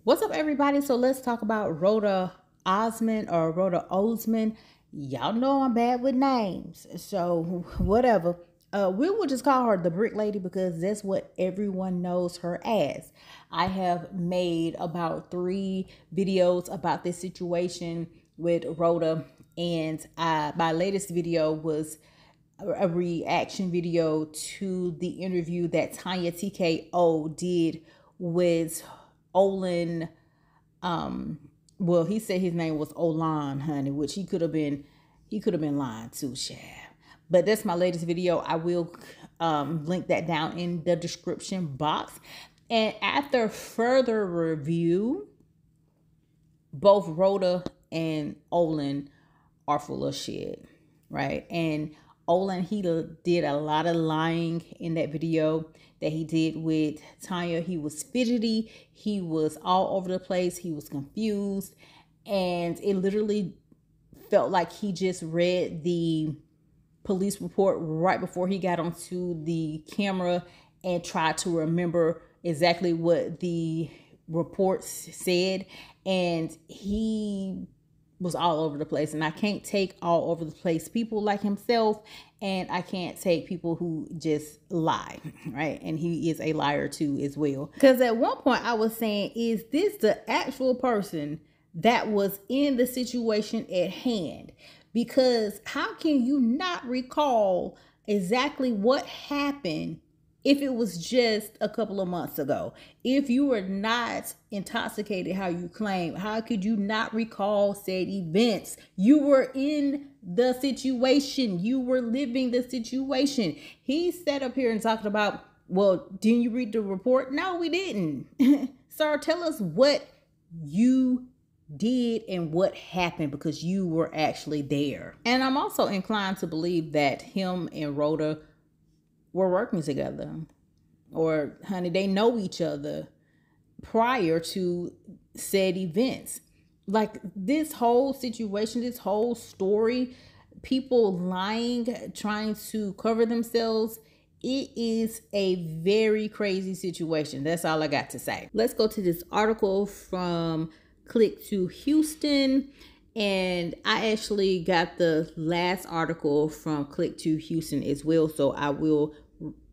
What's up, everybody? So let's talk about Roda Osman or Roda Osman. Y'all know I'm bad with names, so whatever. We will just call her the Brick Lady because that's what everyone knows her as. I have made about 3 videos about this situation with Roda, and my latest video was a reaction video to the interview that Tanya TKO did with Olin. Well, he said his name was Olan, honey, which he could have been lying too, Shab. But that's my latest video. I will link that down in the description box. And after further review, both Rhoda and Olin are full of shit, right? And Olin, he did a lot of lying in that video that he did with Tanya. He was fidgety. He was all over the place. He was confused. And it literally felt like he just read the police report right before he got onto the camera and tried to remember exactly what the reports said. And he was all over the place, and I can't take all over the place people like himself, and I can't take people who just lie, right? And he is a liar too as well, because at one point I was saying, is this the actual person that was in the situation at hand? Because how can you not recall exactly what happened if it was just a couple of months ago? If you were not intoxicated, how you claim, how could you not recall said events? You were in the situation. You were living the situation. He sat up here and talked about, well, didn't you read the report? No, we didn't. Sir, tell us what you did and what happened, because you were actually there. And I'm also inclined to believe that him and Rhoda were working together, or honey, they know each other prior to said events. Like this whole situation, this whole story, people lying, trying to cover themselves, it is a very crazy situation. That's all I got to say. Let's go to this article from Click to Houston. And I actually got the last article from Click to Houston as well, so I will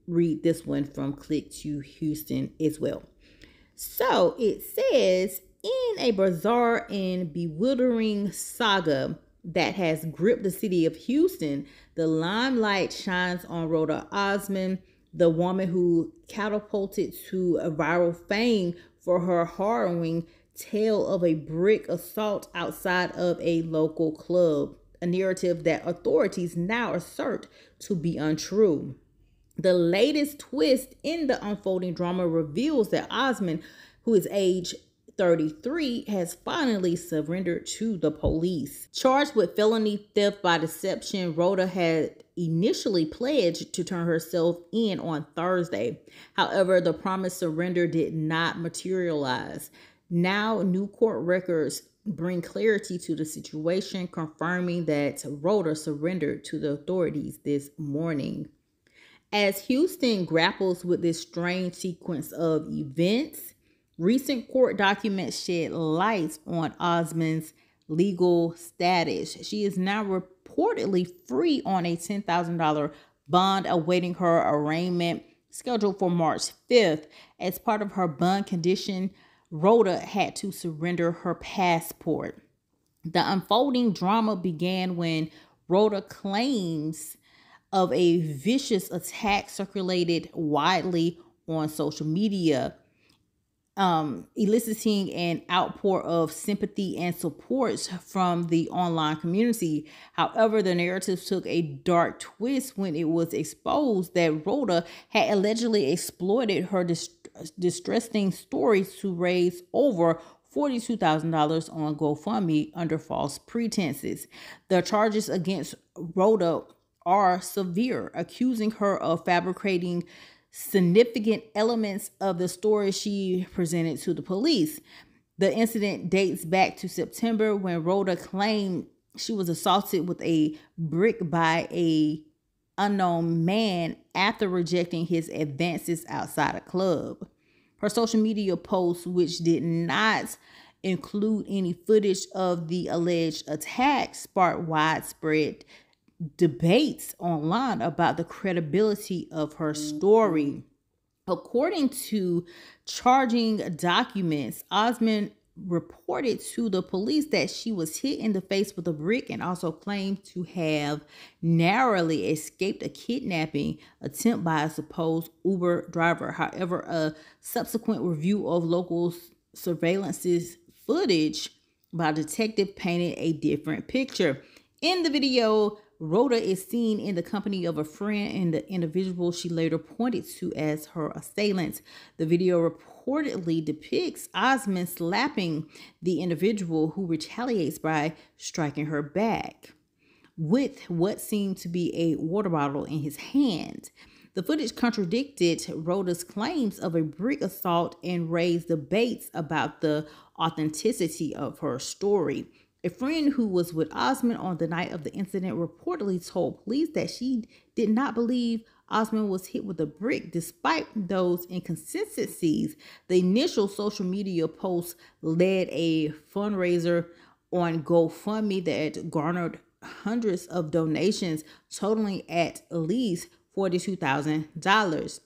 read this one from Click to Houston as well. So it says, in a bizarre and bewildering saga that has gripped the city of Houston, the limelight shines on Roda Osman, the woman who catapulted to a viral fame for her harrowing tale of a brick assault outside of a local club, a narrative that authorities now assert to be untrue. The latest twist in the unfolding drama reveals that Osman, who is age 33, has finally surrendered to the police. Charged with felony theft by deception, Rhoda had initially pledged to turn herself in on Thursday. However, the promised surrender did not materialize. Now, new court records bring clarity to the situation, confirming that Rhoda surrendered to the authorities this morning. As Houston grapples with this strange sequence of events, recent court documents shed light on Osman's legal status. She is now reportedly free on a $10,000 bond awaiting her arraignment scheduled for March 5th. As part of her bond condition, Rhoda had to surrender her passport. The unfolding drama began when Rhoda claims of a vicious attack circulated widely on social media, eliciting an outpour of sympathy and support from the online community. However, the narrative took a dark twist when it was exposed that Rhoda had allegedly exploited her distressing stories to raise over $42,000 on GoFundMe under false pretenses. The charges against Rhoda are severe, accusing her of fabricating significant elements of the story she presented to the police. The incident dates back to September, when Rhoda claimed she was assaulted with a brick by a unknown man after rejecting his advances outside a club. Her social media posts, which did not include any footage of the alleged attack, sparked widespread debates online about the credibility of her story. According to charging documents, Osman reported to the police that she was hit in the face with a brick and also claimed to have narrowly escaped a kidnapping attempt by a supposed Uber driver. However, a subsequent review of local surveillance's footage by a detective painted a different picture. In the video, Roda is seen in the company of a friend and the individual she later pointed to as her assailant. The video reportedly depicts Osman slapping the individual, who retaliates by striking her back with what seemed to be a water bottle in his hand. The footage contradicted Roda's claims of a brick assault and raised debates about the authenticity of her story. A friend who was with Osman on the night of the incident reportedly told police that she did not believe Osman was hit with a brick. Despite those inconsistencies, the initial social media post led a fundraiser on GoFundMe that garnered hundreds of donations, totaling at least $42,000.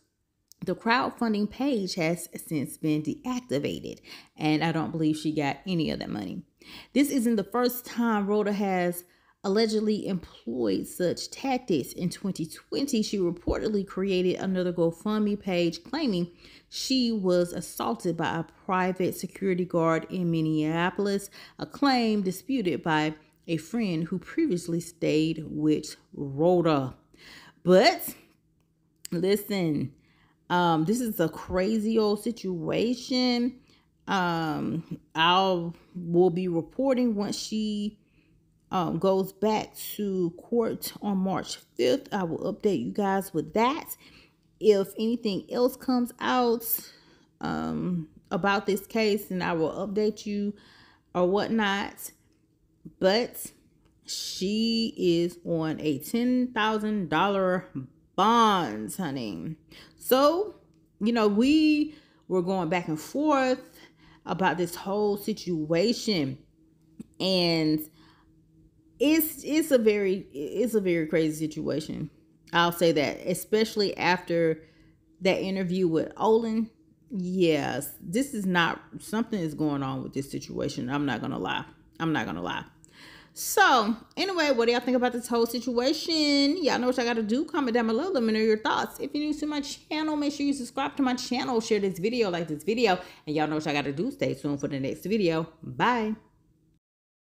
The crowdfunding page has since been deactivated, and I don't believe she got any of that money. This isn't the first time Roda has allegedly employed such tactics. In 2020, she reportedly created another GoFundMe page claiming she was assaulted by a private security guard in Minneapolis, a claim disputed by a friend who previously stayed with Roda. But listen, this is a crazy old situation. Will be reporting once she goes back to court on March 5th. I will update you guys with that. If anything else comes out about this case, then I will update you or whatnot. But she is on a $10,000 bond, honey. So, we were going back and forth about this whole situation, and it's a very crazy situation. I'll say that, especially after that interview with Olin. Yes, something is going on with this situation. I'm not gonna lie. So, anyway, what do y'all think about this whole situation? Y'all know what y'all got to do. Comment down below. Let me know your thoughts. If you're new to my channel, make sure you subscribe to my channel. Share this video, like this video. And y'all know what y'all got to do. Stay tuned for the next video. Bye.